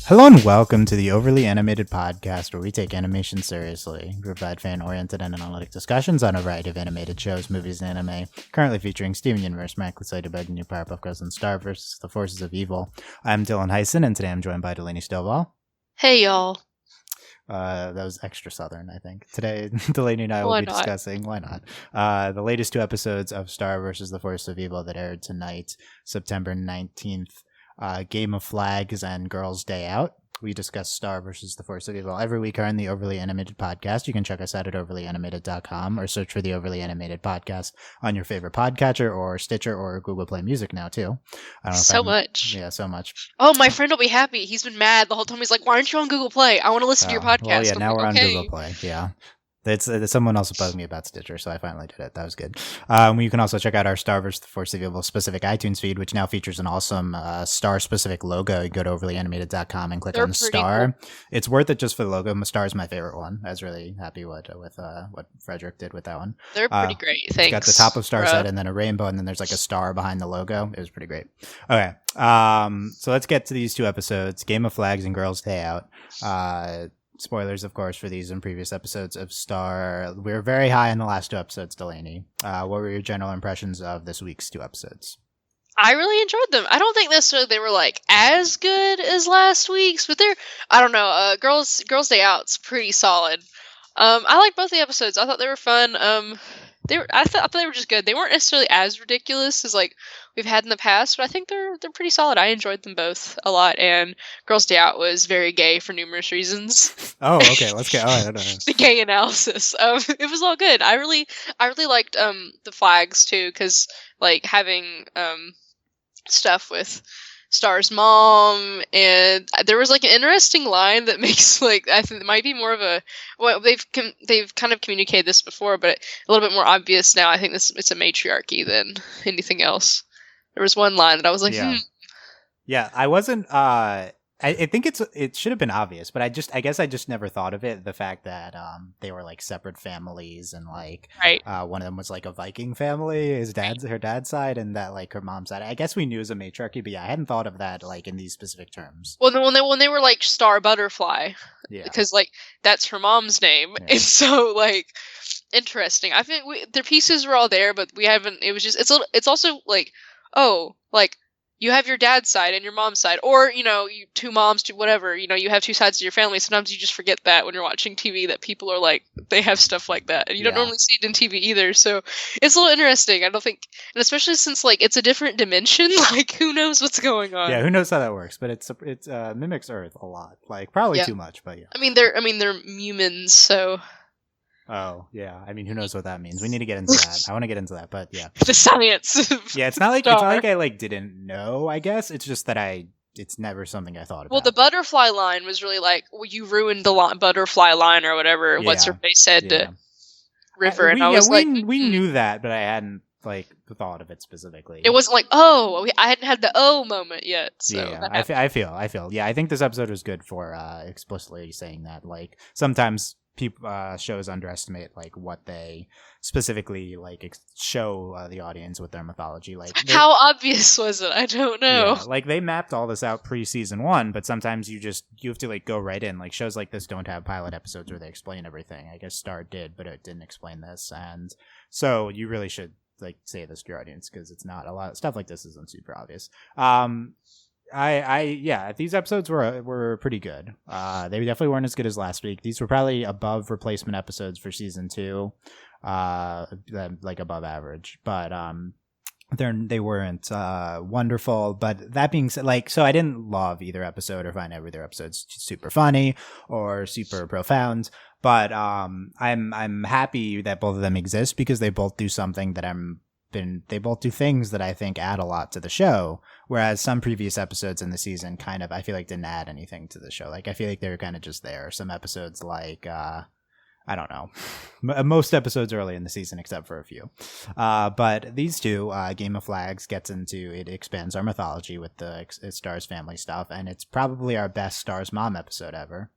Hello and welcome to the Overly Animated Podcast, where we take animation seriously. We provide fan-oriented and analytic discussions on a variety of animated shows, movies, and anime. Currently featuring Steven Universe, Miraculous Ladybug, the new Powerpuff Girls, and Star vs. the Forces of Evil. I'm Dylan Hysen, and today I'm joined by Delaney Stovall. Hey, y'all. That was extra southern, I think. Today, Delaney and I will be discussing, why not, the latest two episodes of Star vs. the Forces of Evil that aired tonight, September 19th. Game of Flags and Girls' Day Out. We discuss Star versus the Force of Evil every week on the Overly Animated Podcast. You can check us out at overlyanimated.com or search for the Overly Animated Podcast on your favorite podcatcher or Stitcher or Google Play Music now, too. I don't know so much. Yeah, so much. Oh, my friend will be happy. He's been mad the whole time. He's like, why aren't you on Google Play? I want to listen to your podcast. Well, yeah, now we're on Google Play. Yeah. Someone else bugged me about Stitcher, so I finally did it. That was good. You can also check out our Star vs. the Force of Evil specific iTunes feed, which now features an awesome Star-specific logo. You go to overlyanimated.com and click on Star. Cool. It's worth it just for the logo. Star is my favorite one. I was really happy with what Frederick did with that one. They're pretty great. Thanks. It's got the top of Star set and then a rainbow, and then there's like a star behind the logo. It was pretty great. Okay, so let's get to these two episodes, Game of Flags and Girls' Day Out. Spoilers, of course, for these and previous episodes of Star. We were very high in the last two episodes, Delaney. What were your general impressions of this week's two episodes? I really enjoyed them. I don't think necessarily they were like as good as last week's, but I don't know. Girls' Day Out's pretty solid. I liked both the episodes. I thought they were fun. I thought they were just good. They weren't necessarily as ridiculous as like we've had in the past, but I think they're pretty solid. I enjoyed them both a lot, and Girls' Day Out was very gay for numerous reasons. Oh, okay, let's get on. The gay analysis. It was all good. I really liked the flags too, because like having stuff with Star's mom, and there was like an interesting line that makes like I think it might be more of a they've kind of communicated this before, but a little bit more obvious now. I think it's a matriarchy than anything else. There was one line that I was like, yeah, I wasn't. I think it should have been obvious, but I guess I just never thought of it. The fact that they were like separate families, and like one of them was like a Viking family, her dad's side, and that like her mom's side. I guess we knew as a matriarchy, but yeah, I hadn't thought of that like in these specific terms. Well, when they were like Star Butterfly, because like that's her mom's name, and so like interesting. I think their pieces were all there, but we haven't. It was just it's also like you have your dad's side and your mom's side, or, you two moms, whatever, you have two sides of your family. Sometimes you just forget that when you're watching TV, that people are like, they have stuff like that. And you don't normally see it in TV either. So it's a little interesting. I don't think, and especially since like it's a different dimension, like who knows what's going on. Yeah, who knows how that works, but it mimics Earth a lot. Like probably too much, but yeah. I mean, they're humans, so. Oh, yeah. I mean, who knows what that means? We need to get into that. I want to get into that, but yeah. The science. Yeah, it's not like I like didn't know, I guess. It's just that it's never something I thought about. Well, the butterfly line was really like, well, you ruined the butterfly line or whatever. What's her face said to River, and I was like, we knew that, but I hadn't like thought of it specifically. It wasn't like, I hadn't had the moment yet. So yeah, I feel. Yeah, I think this episode was good for explicitly saying that. Like sometimes shows underestimate like what they specifically like show the audience with their mythology. Like how obvious was it? I don't know. Yeah, like they mapped all this out pre-season 1, but sometimes you have to like go right in. Like shows like this don't have pilot episodes where they explain everything. I guess Star did, but it didn't explain this, and so you really should like say this to your audience, because it's not a lot of stuff like this isn't super obvious. These episodes were pretty good. They definitely weren't as good as last week. These were probably above replacement episodes for season 2, like above average. But they weren't wonderful. But that being said, like, so I didn't love either episode or find either episodes super funny or super profound. But I'm happy that both of them exist, because they both do something that they both do things that I think add a lot to the show, whereas some previous episodes in the season kind of I feel like didn't add anything to the show. Like I feel like they were kind of just there. Some episodes like I don't know, most episodes early in the season except for a few, but these two, Game of Flags it expands our mythology with the Star's family stuff, and it's probably our best Star's mom episode ever.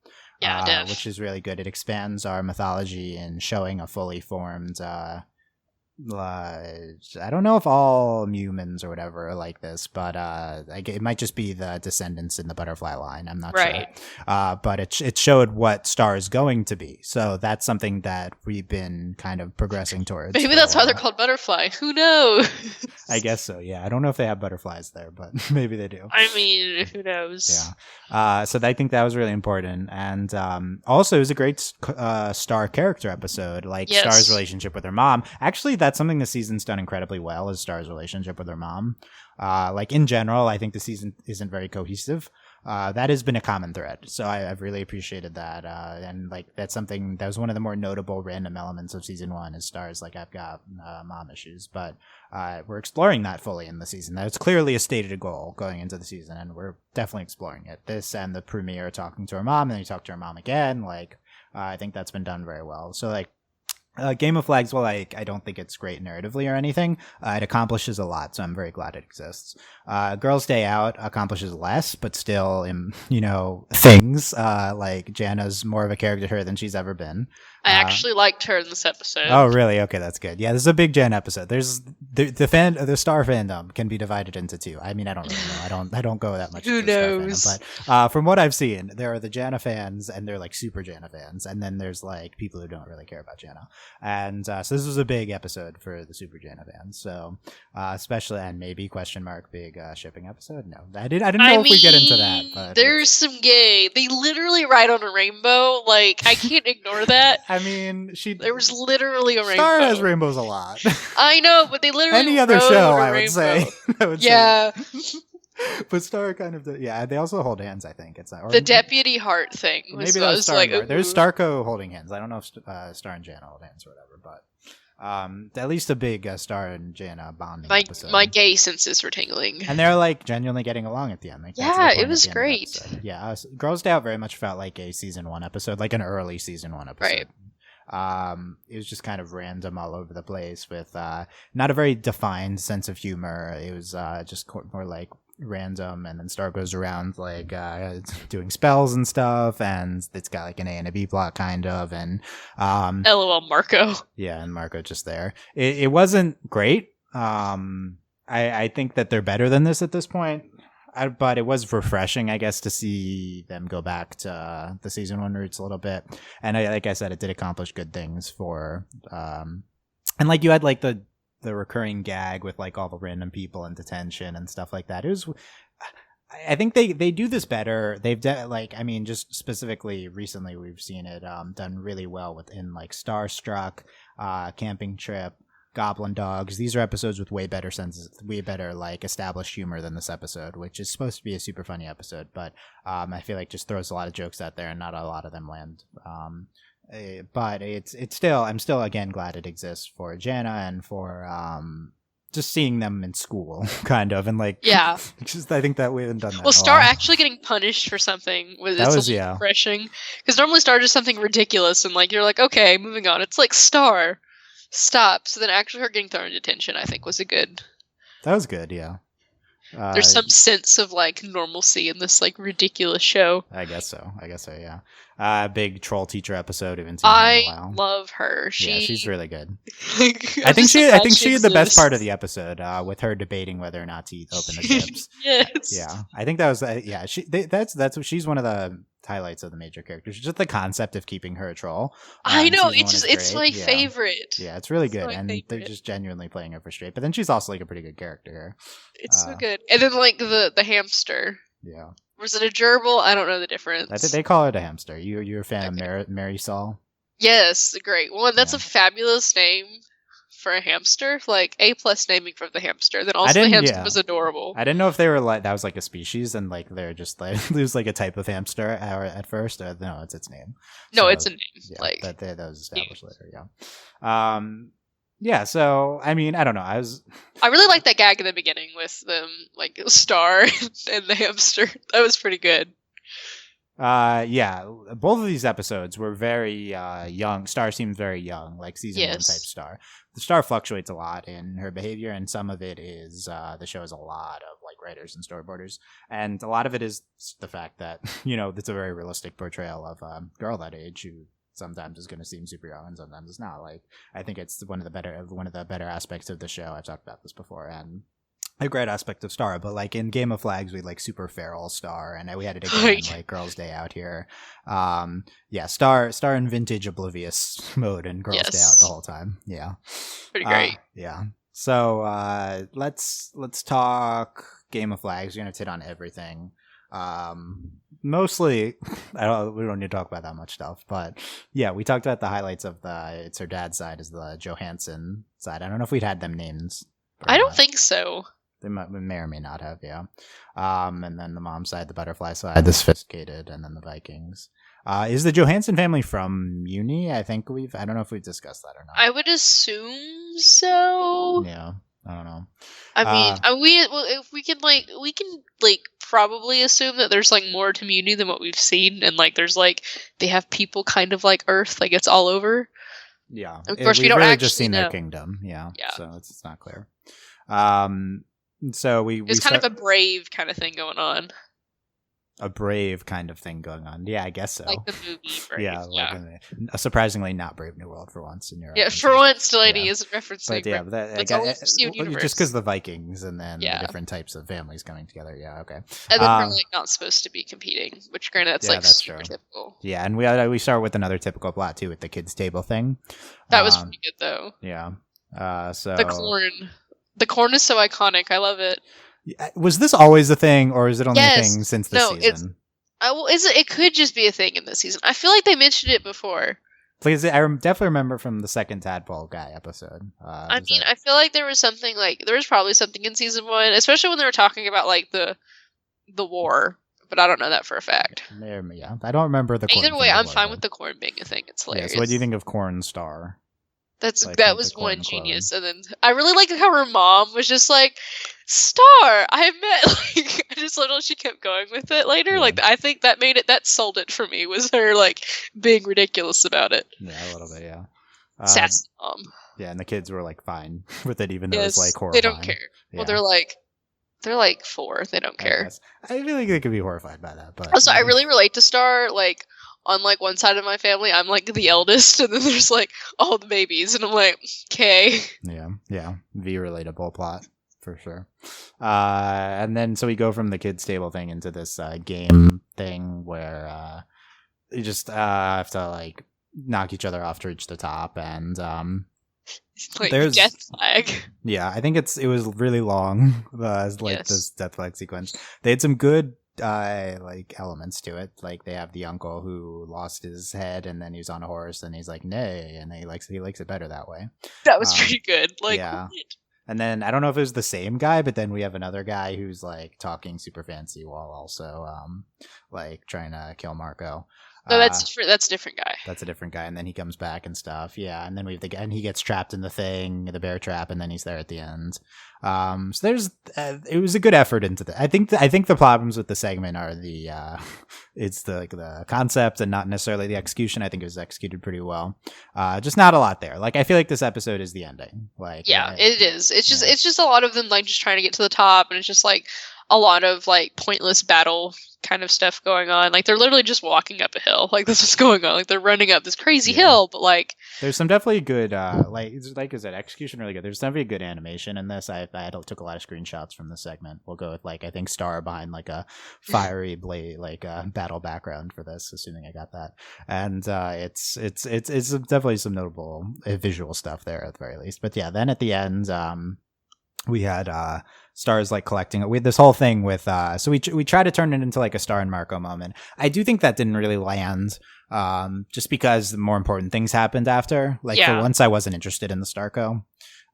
Which is really good. It expands our mythology in showing a fully formed I don't know if all humans or whatever are like this, but it might just be the descendants in the butterfly line. I'm not sure. But it showed what Star is going to be. So that's something that we've been kind of progressing towards. Maybe that's why they're called butterfly. Who knows? I guess so, yeah. I don't know if they have butterflies there, but maybe they do. I mean, who knows? Yeah. So I think that was really important. And also, it was a great Star character episode. Like, Star's relationship with her mom. Actually, that's something the season's done incredibly well, is Star's relationship with her mom. Like, in general, I think the season isn't very cohesive. That has been a common thread, so I've really appreciated that, and like that's something that was one of the more notable random elements of season 1 is Star's like, I've got mom issues, but we're exploring that fully in the season. That's clearly a stated goal going into the season, and we're definitely exploring it. This and the premiere, talking to her mom, and then you talk to her mom again, like I think that's been done very well. So like Game of Flags, well, I don't think it's great narratively or anything. It accomplishes a lot, so I'm very glad it exists. Girls' Day Out accomplishes less, but still, things. Like, Jana's more of a character to her than she's ever been. I actually liked her in this episode. Oh, really? Okay, that's good. Yeah, this is a big Jan episode. There's the Star fandom can be divided into two. I mean, I don't really know. I don't go that much. Who knows? Fandom, but from what I've seen, there are the Jana fans, and they're like super Jana fans, and then there's like people who don't really care about Jana. And so this was a big episode for the super Jana fans. So especially, and maybe big shipping episode. No, I didn't know if we get into that. But there's some gay. They literally ride on a rainbow. Like, I can't ignore that. I mean, there was literally a rainbow. Star has rainbows a lot. I know, but they literally any other show, I would rainbow. say. Yeah. But Star kind of they also hold hands, I think. It's the Deputy Heart thing. Maybe that was Star like, there's Starco holding hands. I don't know if Star and Jana hold hands or whatever, but at least a big Star and Jana bonding episode. My gay senses were tingling. And they're like genuinely getting along at the end. Like, yeah, it was great. Yeah, Girls' Day Out very much felt like a season 1 episode, like an early season 1 episode. Right. It was just kind of random all over the place with not a very defined sense of humor. It was just more like random, and then Star goes around like doing spells and stuff, and it's got like an A and a B plot kind of, and LOL Marco. Yeah, and Marco just there. It wasn't great. I think that they're better than this at this point. But it was refreshing, I guess, to see them go back to the season 1 roots a little bit. And like I said, it did accomplish good things for, and like you had like the recurring gag with like all the random people in detention and stuff like that. It was, I think they do this better. They've just specifically recently we've seen it done really well within like Starstruck, Camping Trip, Goblin Dogs. These are episodes with way better like established humor than this episode, which is supposed to be a super funny episode, but I feel like just throws a lot of jokes out there and not a lot of them land. But it's still, I'm still again glad it exists for Jana and for just seeing them in school, kind of, and like, yeah, just I think that we haven't done that. Well, Star actually getting punished for something was refreshing, because normally Star does something ridiculous and like you're like, okay, moving on. It's like, Star, stop. So then actually her getting thrown in detention, I think, was that was good. Yeah. There's some sense of like normalcy in this like ridiculous show. I guess so. Yeah. Big troll teacher episode. Haven't seen her in a while. Love her. She's really good. I think she had the best part of the episode with her debating whether or not to open the chips. Yes. Yeah. I think that was that's what she's one of the highlights of the major characters. Just the concept of keeping her a troll. I know, it's my favorite. Yeah, it's really good, and they're just genuinely playing her for straight. But then she's also like a pretty good character. It's so good. And then like the hamster. Yeah. Was it a gerbil? I don't know the difference. I think they call it a hamster. You're a fan of Mary Saul? Yes, great one. That's a fabulous name for a hamster. Like A+ naming for the hamster. Then also the hamster was adorable. I didn't know if they were like that was like a species and like they're just like there's like a type of hamster at first. No, it's its name. No, it's a name. Yeah, like that was established later. Yeah. Yeah, so I mean, I don't know. I really liked that gag in the beginning with them like Star and the hamster. That was pretty good. Yeah, both of these episodes were very young. Star seems very young, like season 1 type Star. The Star fluctuates a lot in her behavior, and some of it is the show has a lot of like writers and storyboarders, and a lot of it is the fact that it's a very realistic portrayal of a girl that age who sometimes is going to seem super young and sometimes it's not. Like, I think it's one of the better aspects of the show. I've talked about this before, and a great aspect of Star. But like in Game of Flags, we like super feral Star, and we had it again in like Girls' Day Out here. Star in vintage oblivious mode and Girls' Day Out the whole time. Yeah, pretty great. Yeah. So let's talk Game of Flags. We're gonna hit on everything. Mostly, we don't need to talk about that much stuff, but yeah, we talked about the highlights of it's her dad's side is the Johansson side. I don't know if we'd had them names. I don't think so. They may or may not have, yeah. And then the mom side, the butterfly side, the sophisticated, and then the Vikings. Is the Johansson family from Uni? I think I don't know if we've discussed that or not. I would assume so. Yeah, I don't know. I mean, we can probably assume that there's like more to Muni than what we've seen, and like there's like they have people kind of like Earth, like it's all over. Yeah, of course we don't really actually just seen know. Their kingdom. Yeah, so it's not clear. So it's kind of a brave kind of thing going on. A brave kind of thing going on. Yeah, I guess so. Like the movie Brave. Yeah, like a surprisingly not Brave New World for once in your for once Delaney is referencing just because the Vikings and then the different types of families coming together. Yeah, okay. And then we're like not supposed to be competing, which granted that's super true. Typical. Yeah, and we start with another typical plot too with the kids table thing. That was pretty good though. Yeah. So the corn is so iconic. I love it. Was this always a thing, or is it only a thing since this season? It could just be a thing in this season. I feel like they mentioned it before. Because I definitely remember from the second Tadpole guy episode. I feel like there was probably something in season 1, especially when they were talking about like the war. But I don't know that for a fact. Yeah, I don't remember the. Either way, I'm fine with the corn being a thing. It's hilarious. Yeah, so what do you think of Corn Star? That was one genius, and then I really like how her mom was just like, "Star, I met." Like, I just love how she kept going with it later. Yeah. Like, I think that sold it for me. Was her like being ridiculous about it? Yeah, a little bit, yeah. Sassy mom. Yeah, and the kids were like fine with it, even though it's like horrifying. They don't care. Yeah. Well, they're like 4. They don't care. I feel like they could be horrified by that, but also I really relate to Star. Like, on like one side of my family, I'm like the eldest, and then there's like all the babies, and I'm like, okay. Yeah, V relatable plot for sure. And then so we go from the kids table thing into this game thing where you just have to like knock each other off to reach the top, and like there's death flag. Yeah, I think it was really long. This death flag sequence. They had some good like elements to it. Like they have the uncle who lost his head and then he was on a horse and he's like nay, and he likes it better that way. That was pretty good. Like, yeah. And then I don't know if it was the same guy, but then we have another guy who's like talking super fancy while also like trying to kill Marco. No, that's a different guy. That's a different guy, and then he comes back and stuff. Yeah, and then we have and he gets trapped in the bear trap, and then he's there at the end. So there's it was a good effort into that. I think the problems with the segment are it's the concept and not necessarily the execution. I think it was executed pretty well. Just not a lot there. Like I feel like this episode is the ending. Like it is. It's just a lot of them like just trying to get to the top, and it's just like a lot of like pointless battle kind of stuff going on. Like they're literally just walking up a hill. Like this is going on. Like they're running up this crazy hill, but like there's some definitely good like is that execution really good? There's definitely good animation in this. I took a lot of screenshots from the segment. We'll go with like I think Star behind like a fiery blade like battle background for this, assuming I got that. And it's definitely some notable visual stuff there at the very least. But yeah, then at the end we had Star's like collecting it. We had this whole thing with so we try to turn it into like a Star and Marco moment. I do think that didn't really land just because the more important things happened after. Like for once I wasn't interested in the Starco.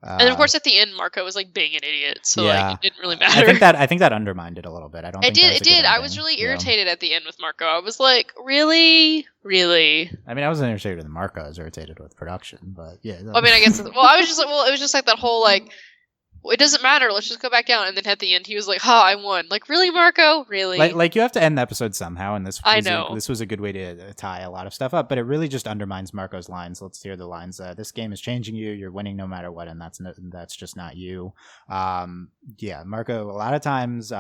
And of course at the end Marco was like being an idiot, so like it didn't really matter. I think that undermined it a little bit. It did. I was really irritated at the end with Marco. I was like, really? I mean, I wasn't irritated with Marco, I was irritated with production, but yeah. I mean, I guess it was just like that whole like, it doesn't matter, let's just go back down. And then at the end he was like, I won. Like, really, Marco? Really? Like you have to end the episode somehow, and this was a good way to tie a lot of stuff up, but it really just undermines Marco's lines. Let's hear the lines. This game is changing you, you're winning no matter what, and that's just not you. Marco, a lot of times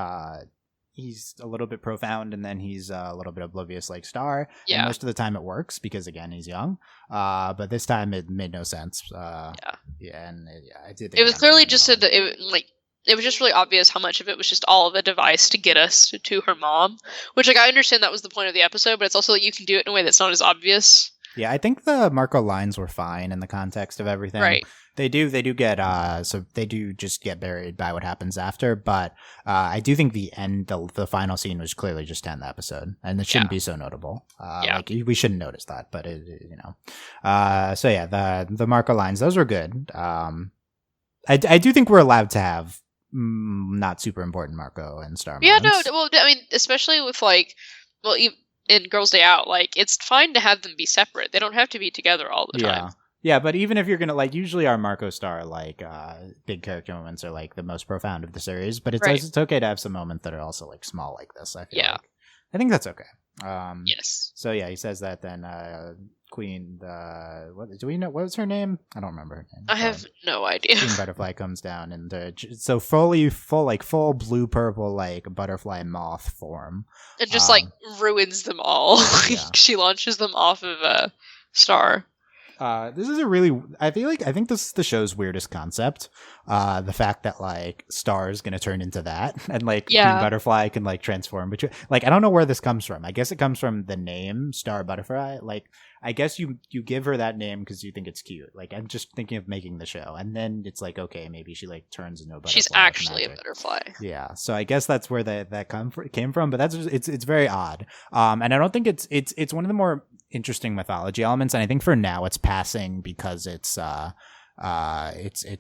he's a little bit profound and then he's a little bit oblivious like Star. Yeah. And most of the time it works because again he's young. But this time it made no sense. I did. It was clearly just it was just really obvious how much of it was just all of a device to get us to her mom. Which, like, I understand that was the point of the episode, but it's also like you can do it in a way that's not as obvious. Yeah, I think the Marco lines were fine in the context of everything. Right. They do get so they do just get buried by what happens after, but I do think the final scene was clearly just to end the episode, and it shouldn't be so notable. Like we shouldn't notice that, but so yeah, the Marco lines, those were good. I do think we're allowed to have not super important Marco and Star moments. No, well, I mean, especially with in Girls' Day Out, like, it's fine to have them be separate. They don't have to be together all the time. Yeah, but even if you're gonna, like, usually our Marco Star, like, big character moments are like the most profound of the series, but it's okay to have some moments that are also like small like this. I feel like. I think that's okay. Yes. So yeah, he says that then Queen, what do we know? What was her name? I don't remember her name. I have no idea. Queen Butterfly comes down and so full blue purple like butterfly moth form. It just ruins them all. She launches them off of a star. This is I think this is the show's weirdest concept. The fact that like Star is gonna turn into that, and like Queen Butterfly can like transform between. Like, I don't know where this comes from. I guess it comes from the name Star Butterfly. Like, I guess you give her that name because you think it's cute. Like, I'm just thinking of making the show, and then it's like, okay, maybe she like turns into a butterfly. She's actually a butterfly. Yeah, so I guess that's where that came from. But it's very odd. And I don't think it's one of the more interesting mythology elements, and I think for now it's passing because it's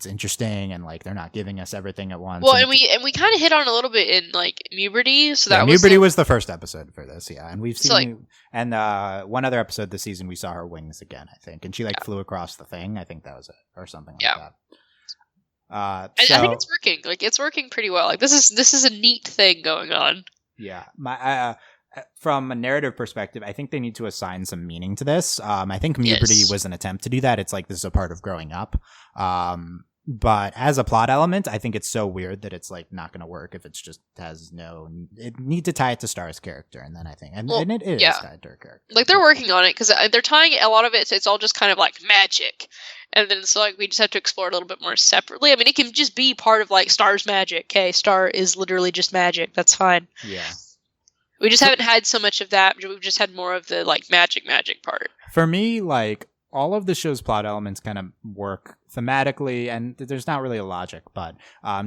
interesting, and like they're not giving us everything at once. Well, and we kind of hit on a little bit in like Muberty, so that was Muberty was the first episode for this, and we've seen one other episode this season we saw her wings again, I think, and she flew across the thing. I think that was it, or something like that. I think it's working. Like, it's working pretty well. Like, this is a neat thing going on. Yeah, from a narrative perspective, I think they need to assign some meaning to this. I think Muberty was an attempt to do that. It's like, this is a part of growing up. But as a plot element, I think it's so weird that it's like not going to work if it's just it need to tie it to Star's character. And then I think, and it is tied to her character. Like, they're working on it because they're tying a lot of it. It's all just kind of like magic. And then so like we just have to explore it a little bit more separately. I mean, it can just be part of like Star's magic. Okay, Star is literally just magic. That's fine. Yeah. We just haven't had so much of that. We've just had more of the like magic part. For me, like, all of the show's plot elements kind of work thematically, and there's not really a logic, but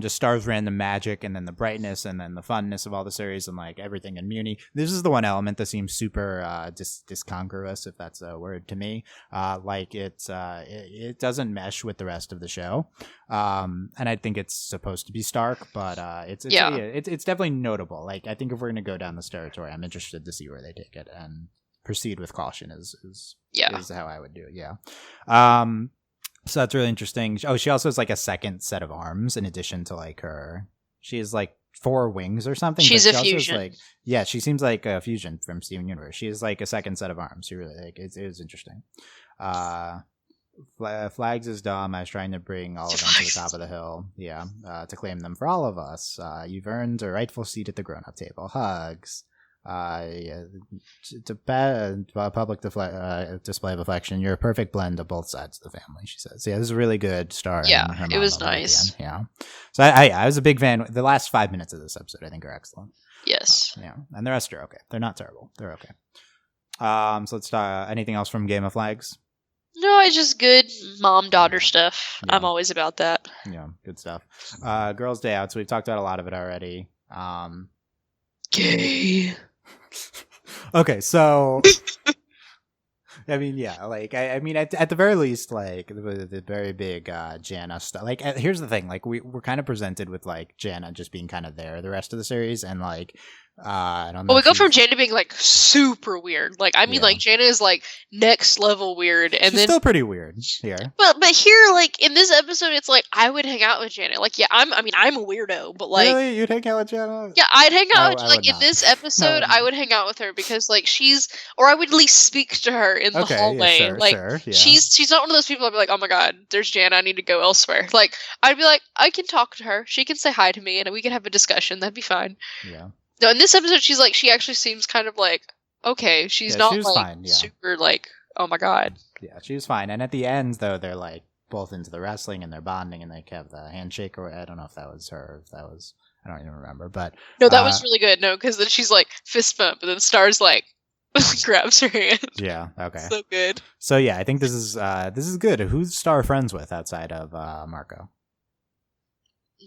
just Star's random magic, and then the brightness, and then the funness of all the series, and like everything in Muni. This is the one element that seems super discongruous, if that's a word to me. Like it doesn't mesh with the rest of the show, and I think it's supposed to be stark, but it's definitely notable. Like, I think if we're gonna go down this territory, I'm interested to see where they take it, and proceed with caution is how I would do it. So that's really interesting. Oh, she also has like a second set of arms in addition to like her. She has like 4 wings or something. She's a fusion. She seems like a fusion from Steven Universe. She has like a second set of arms. She really it was interesting. Flags is dumb. I was trying to bring all of them to the top of the hill. To claim them for all of us. You've earned a rightful seat at the grown-up table. Hugs. To public display of affection. You're a perfect blend of both sides of the family, she says. This is a really good Star. It was nice. So I was a big fan. The last 5 minutes of this episode I think are excellent. Yes. And the rest are okay. They're not terrible. They're okay. So let's start. Anything else from Game of Flags? No, it's just good mom-daughter stuff. I'm always about that. Good stuff. Girls' Day Out. So we've talked about a lot of it already. Gay. Okay, so I mean, like I mean, at the very least, like the very big Jana stuff. Like, here's the thing: like we're kind of presented with like Jana just being kind of there the rest of the series, and like I don't know. Well, we go from Jana being like super weird. Like, I mean, like Jana is like next level weird, and she's still pretty weird here. But here, like in this episode, it's like I would hang out with Jana. Like, I'm a weirdo, but like, really, you'd hang out with Jana? Yeah, I'd hang out with like in this episode. I would hang out with her because like or I would at least speak to her in the hallway. She's not one of those people I'd be like, oh my god, there's Jana, I need to go elsewhere. Like, I'd be like, I can talk to her. She can say hi to me, and we can have a discussion. That'd be fine. Yeah. No, in this episode, she actually seems kind of like, okay, she's not like fine, super like, oh my god. Yeah, she was fine. And at the end, though, they're like both into the wrestling and they're bonding and they have the handshake, or I don't know if that was her, if that was, I don't even remember. But no, that was really good. No, because then she's like fist bump, and then Star's like grabs her hand. Yeah, okay, so good. So yeah, I think this is good. Who's Star friends with outside of Marco?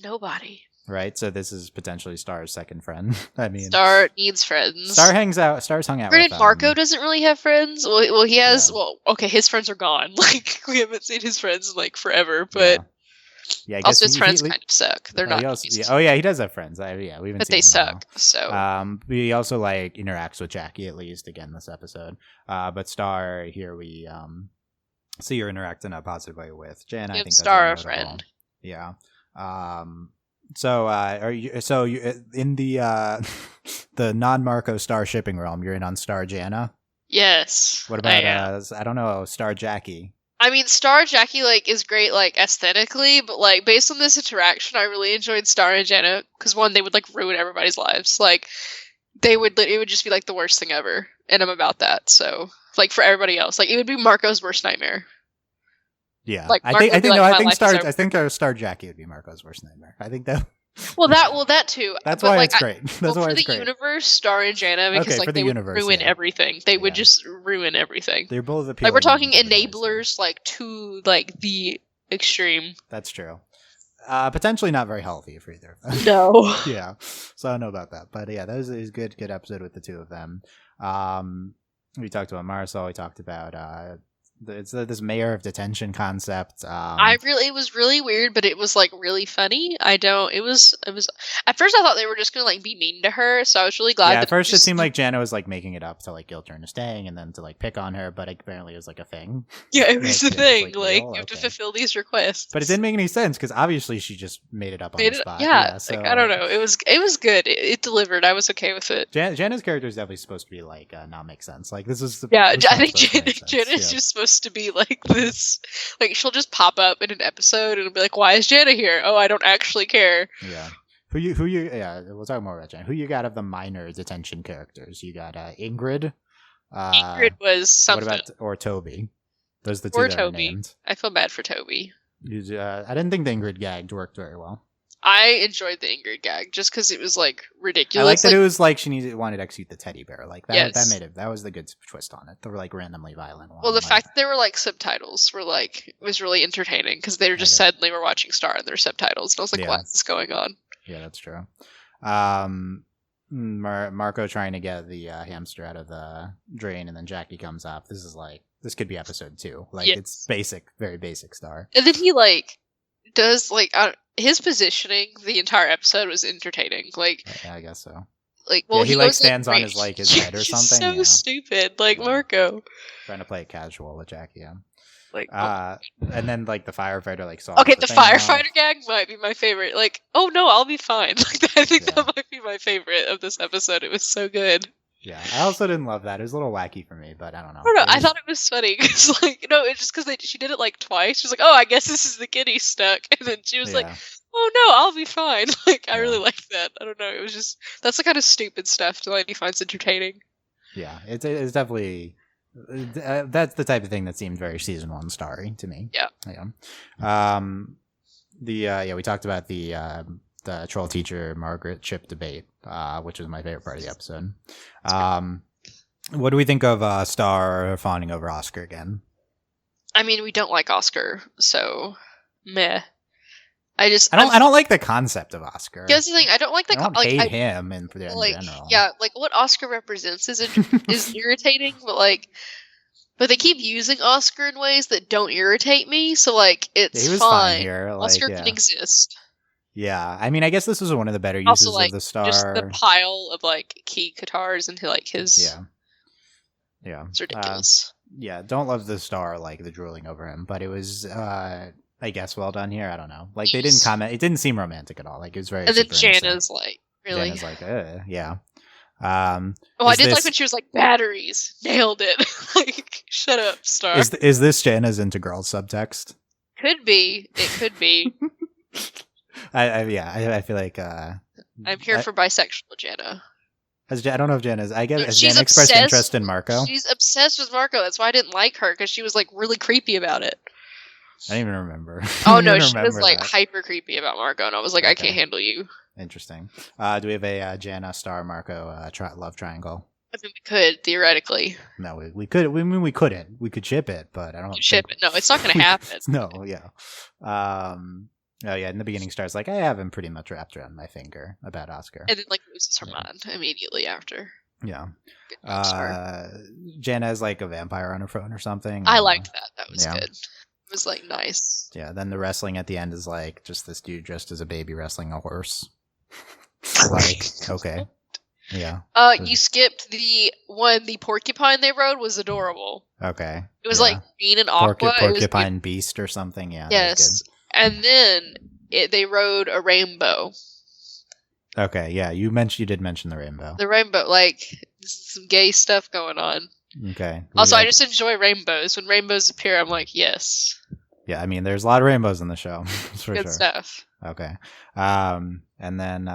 Nobody. Right, so this is potentially Star's second friend. I mean, Star needs friends. Star's hung out with Marco doesn't really have friends. Well, he has. Yeah. Well, okay, his friends are gone. Like, we haven't seen his friends in like forever. But yeah, I guess also his friends kind of suck. They're not. He does have friends. We haven't. But seen they suck. So he also like interacts with Jackie at least again this episode. But Star here we see her interact in a positive way with Jana. I think Star a friend. Yeah. So are you in the the non-Marco Star shipping realm? You're in on Star Jana? Yes. What about I don't know, Star Jackie? I mean, Star Jackie like is great like aesthetically, but like based on this interaction, I really enjoyed Star and Jana because one, they would like ruin everybody's lives. Like it would just be like the worst thing ever, and I'm about that. So like for everybody else, like it would be Marco's worst nightmare. Yeah, like, I think Star Jackie would be Marco's worst nightmare. I think that. that too. That's why it's great. That's why it's great. For the universe, Star and Jana, because like they would ruin everything. They would just ruin everything. They're both appealing. Like we're talking enablers, like to like the extreme. That's true. Potentially not very healthy for either of them. No. Yeah. So I don't know about that, but yeah, that was a good episode with the two of them. We talked about Marisol. We talked about it's this mayor of detention concept. It was really weird, but it was like really funny. It was at first I thought they were just gonna like be mean to her, so I was really glad. Yeah, at first it seemed like Jana was like making it up to like guilt her into staying and then to like pick on her, but apparently it was like a thing. Yeah, it was a thing. Like you have to fulfill these requests. But it didn't make any sense because obviously she just made it up on the spot. Yeah, so like, I don't know. It was good. It delivered. I was okay with it. Jana's character is definitely supposed to be like not make sense. Like this is I think Jana's just supposed to be like this, like she'll just pop up in an episode and it'll be like, why is Jana here? Oh, I don't actually care. Yeah. Who you yeah, we'll talk more about Jana. Who you got of the minor detention characters? You got Ingrid. Ingrid was something. What about or Toby? Those are the two that are named. I feel bad for Toby. I didn't think the Ingrid gag worked very well. I enjoyed the Ingrid gag just because it was like ridiculous. I like that it was like she wanted to execute the teddy bear. Like that. Yes. That made it. That was the good twist on it. They were like randomly violent. Well, the fact that there were like subtitles were like it was really entertaining because they were just suddenly were watching Star and there were subtitles and I was like, what is going on? Yeah, that's true. Marco trying to get the hamster out of the drain and then Jackie comes up. This could be episode 2. Like it's basic, very basic Star. And then he like does like his positioning the entire episode was entertaining. Like yeah, I guess so. Like well, he like stands on his like his head or something. So stupid, like Marco trying to play it casual with Jackie. Yeah. Like and then like the firefighter like saw. Okay, the firefighter gag might be my favorite. Like, oh no, I'll be fine. Like I think that might be my favorite of this episode. It was so good. Yeah, I also didn't love that. It was a little wacky for me, but I don't know. I thought it was funny because, like, it's just because she did it like twice. She was like, "Oh, I guess this is the kid he's stuck," and then she was like, "Oh no, I'll be fine." Like, I really liked that. I don't know. It was just that's the kind of stupid stuff Delaney finds entertaining. Yeah, it's definitely that's the type of thing that seemed very season 1 Starry to me. Yeah. Yeah. We talked about the troll teacher Margaret Chip debate, which was my favorite part of the episode. What do we think of Star fawning over Oscar again? I mean, we don't like Oscar, so meh. I don't like the concept of Oscar. Here's the thing, I don't like the. I don't hate him in general. Yeah, like what Oscar represents is irritating, but they keep using Oscar in ways that don't irritate me. So like it's fine here. Oscar can exist. Yeah, I mean, I guess this was one of the better uses also, of the Star. Just the pile of like key guitars into like his. Yeah, it's ridiculous. Don't love the Star like the drooling over him, but it was. I guess well done here. I don't know. Like they didn't comment. It didn't seem romantic at all. Like it was very. And then Jana's like, really? Jana's like, yeah. I did like when she was like, batteries, nailed it. Like, shut up, Star. Is this Jana's into girls subtext? Could be. It could be. I feel like I'm here for bisexual Jana. I don't know if Jen is. I guess has She's Jen expressed obsessed- interest in Marco? She's obsessed with Marco. That's why I didn't like her, because she was like really creepy about it. I didn't even remember. Oh no, she was like hyper creepy about Marco, and I was like, I can't handle you. Interesting. Do we have a Jana Star Marco love triangle? I think we could theoretically. No, we could. We mean we couldn't. We could ship it, but I don't ship it. No, it's not going to happen. No, yeah. Oh yeah. In the beginning, Star's like, I have him pretty much wrapped around my finger about Oscar, and then like loses her mind immediately after. Yeah. Jana has like a vampire on her phone or something. I liked that. That was good. It was like nice. Yeah. Then the wrestling at the end is like just this dude dressed as a baby wrestling a horse. Like, okay. Yeah. You skipped the porcupine they rode was adorable. Okay. It was like green and aqua. Porcupine beast or something. Yeah. Yes. And then they rode a rainbow. Okay. Yeah. You did mention the rainbow. The rainbow, like some gay stuff going on. Okay. Also, I just enjoy rainbows. When rainbows appear, I'm like, yes. Yeah. I mean, there's a lot of rainbows in the show. For Good stuff. Okay. And then,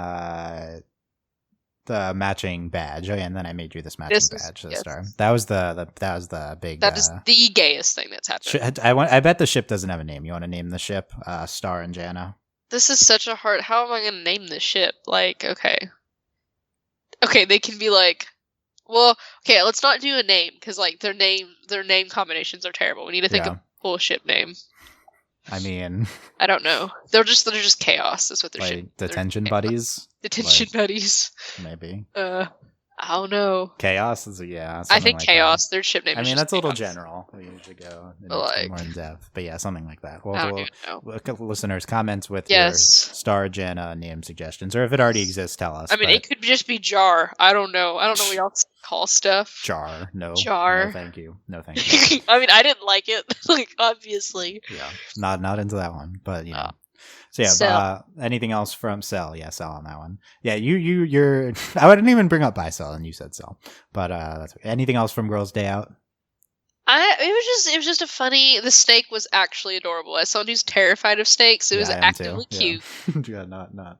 the matching badge. Oh yeah, and then I made you this matching badge to the Star. That was the big. That is the gayest thing that's happened. I bet the ship doesn't have a name. You want to name the ship Star and Jana? This is such a hard. How am I going to name this ship? Like, okay, they can be like, well, okay, let's not do a name because like their name combinations are terrible. We need to think of a cool ship name. I mean, I don't know. They're just chaos. That's what they're like detention buddies. Detention buddies. Maybe. I don't know. Chaos is I think like chaos. Their ship name. I mean, that's a little general. We usually go more in depth, but yeah, something like that. Well, listeners, comments with your Star Jana name suggestions, or if it already exists, tell us. I mean, it could just be Jar. I don't know. What y'all call stuff. Jar. No. Jar. No, thank you. No, thank you. I mean, I didn't like it. Like, obviously. Yeah. Not into that one, but you know. So yeah, anything else from Cell? Yeah, Cell on that one. Yeah, you're. I wouldn't even bring up Buy Cell, and you said Cell. But that's okay. Anything else from Girls' Day Out? It was just a funny. The snake was actually adorable. As someone who's terrified of snakes, it was actively cute. Yeah, not.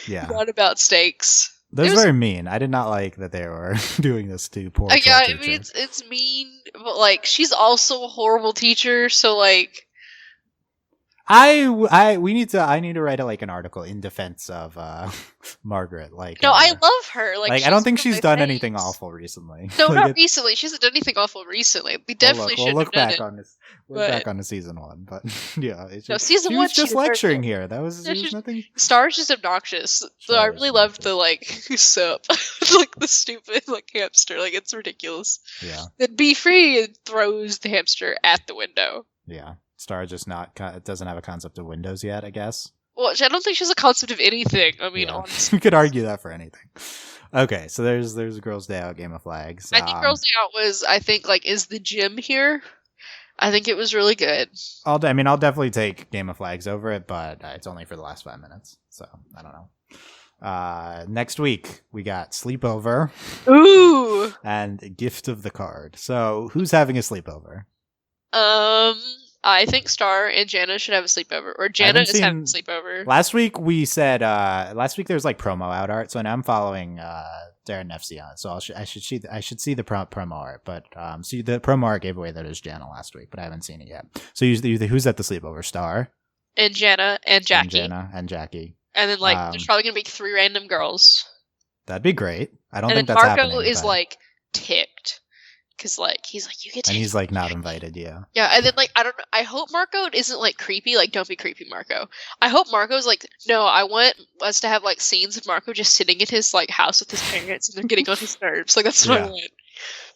Yeah, not about snakes. That was very mean. I did not like that they were doing this to poor. Yeah, I mean it's mean, but like she's also a horrible teacher. So like. I need to write an article in defense of Margaret. Like, no, I love her. Like I don't think she's done anything awful recently. No, not recently. She hasn't done anything awful recently. We definitely should look back on this. Look back on the season 1, but yeah, it's just, season 1 was just lecturing here. That was nothing. Star's just obnoxious. So I really loved the sup, like the stupid hamster. Like it's ridiculous. Yeah. Then Be Free and throws the hamster at the window. Yeah. Star just doesn't have a concept of windows yet, I guess. Well, I don't think she has a concept of anything. I mean, honestly. We could argue that for anything. Okay, so there's Girls' Day Out, Game of Flags. I think Girls' Day Out was, is the gym here. I think it was really good. I'll definitely take Game of Flags over it, but it's only for the last 5 minutes, so I don't know. Next week we got Sleepover. Ooh! And Gift of the Card. So who's having a sleepover? I think Star and Jana should have a sleepover, or Jana is having a sleepover. Last week we said there was promo out art, so now I'm following Darren FC on it, so I should see the promo art, but see the promo art gave away that it was Jana last week, but I haven't seen it yet. So who's at the sleepover? Star and Jana and Jackie. And Jackie. And then there's probably gonna be 3 random girls. That'd be great. I don't think that's happening. Marco is ticked. Because, he's like, you get to... And he's, not invited, yeah. Yeah, and then, I don't know. I hope Marco isn't, creepy. Don't be creepy, Marco. I hope Marco's no, I want us to have, scenes of Marco just sitting in his, house with his parents, and they're getting on his nerves. That's what I want.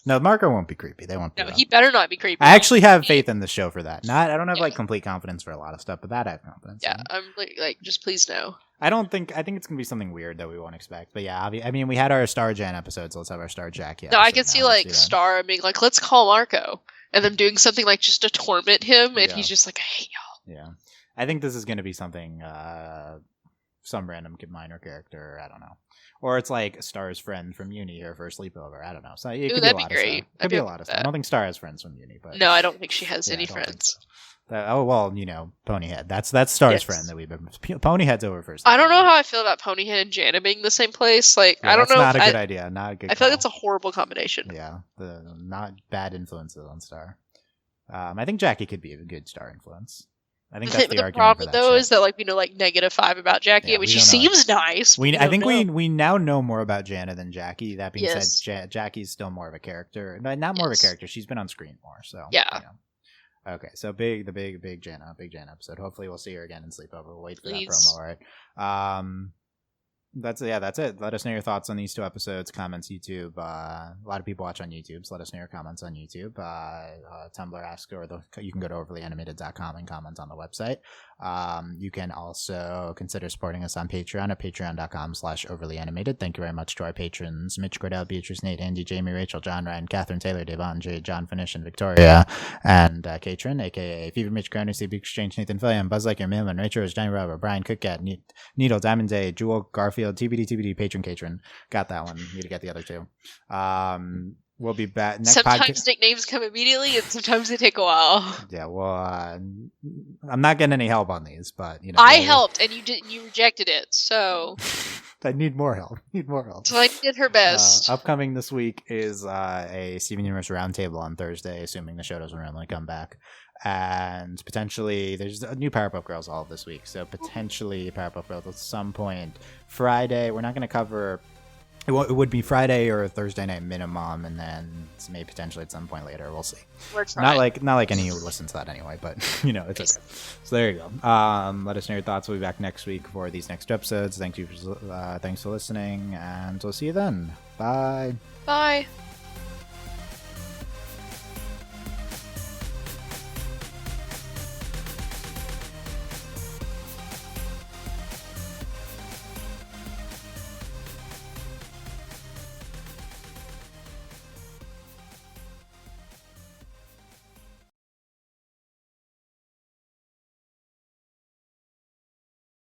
No, Marco won't be creepy. They won't. No, he better not be creepy. I actually have faith in the show for that. I don't have complete confidence for a lot of stuff, but that I have confidence. Yeah, I'm just please no. I think it's gonna be something weird that we won't expect. But yeah, we had our Star Jan episode, so let's have our Star Jackie. No, I can see Star being let's call Marco, and them doing something just to torment him, and he's just I hate y'all. Yeah, I think this is gonna be something some random minor character. I don't know. Or it's like Star's friend from uni here for a sleepover. I don't know. So it could be a lot of stuff. It could be a lot of stuff. I don't think Star has friends from uni, but no, I don't think she has any friends. Oh well, Ponyhead. That's Star's friend that we've been. Ponyhead's over first. I don't know how I feel about Ponyhead and Jana being the same place. Like I don't know. Not a good idea. Not a good. I feel like it's a horrible combination. Yeah, the not bad influences on Star. I think Jackie could be a good Star influence. I think that's the argument problem for that though ship. is that like -5 about Jackie. I mean, she seems nice. I think we now know more about Jana than Jackie. That being said, Jackie's still more of a character. Not more of a character. She's been on screen more. So yeah. Okay, so big Jana episode. Hopefully we'll see her again in Sleepover. We'll wait for that promo. All right. That's it. Let us know your thoughts on these 2 episodes. Comments YouTube. A lot of people watch on YouTube, so let us know your comments on YouTube. Tumblr ask, you can go to overlyanimated.com and comment on the website. You can also consider supporting us on Patreon at patreon.com/overlyanimated. Thank you very much to our patrons: Mitch Cordell, Beatrice, Nate, Andy, Jamie, Rachel, John, Ryan, Catherine, Taylor, Devon, Jade, John Finish, and Victoria, and Katrin, aka Fever, Mitch, Ground, CB Exchange, Nathan Fillion, Buzz Like Your Mailman, Rachel, Johnny Robert, Brian Cookcat, Needle, Diamond Day, Jewel, Garfield, TBD, Patron, Katrin. Got that one. Need to get the other 2. We'll be back next. Sometimes nicknames come immediately, and sometimes they take a while. Yeah, well, I'm not getting any help on these, but I helped, and you didn't. You rejected it, so I need more help. So I did her best. Upcoming this week is a Steven Universe roundtable on Thursday, assuming the show doesn't really come back. And potentially there's a new Powerpuff Girls all this week, so potentially Powerpuff Girls at some point Friday. We're not going to cover it. Would be Friday or Thursday night minimum, and then maybe potentially at some point later. We'll see. We're trying. Not like any of you listen to that anyway, but it's okay. So there you go. Let us know your thoughts. We'll be back next week for these next 2 episodes. Thanks for listening, and we'll see you then. Bye. Bye.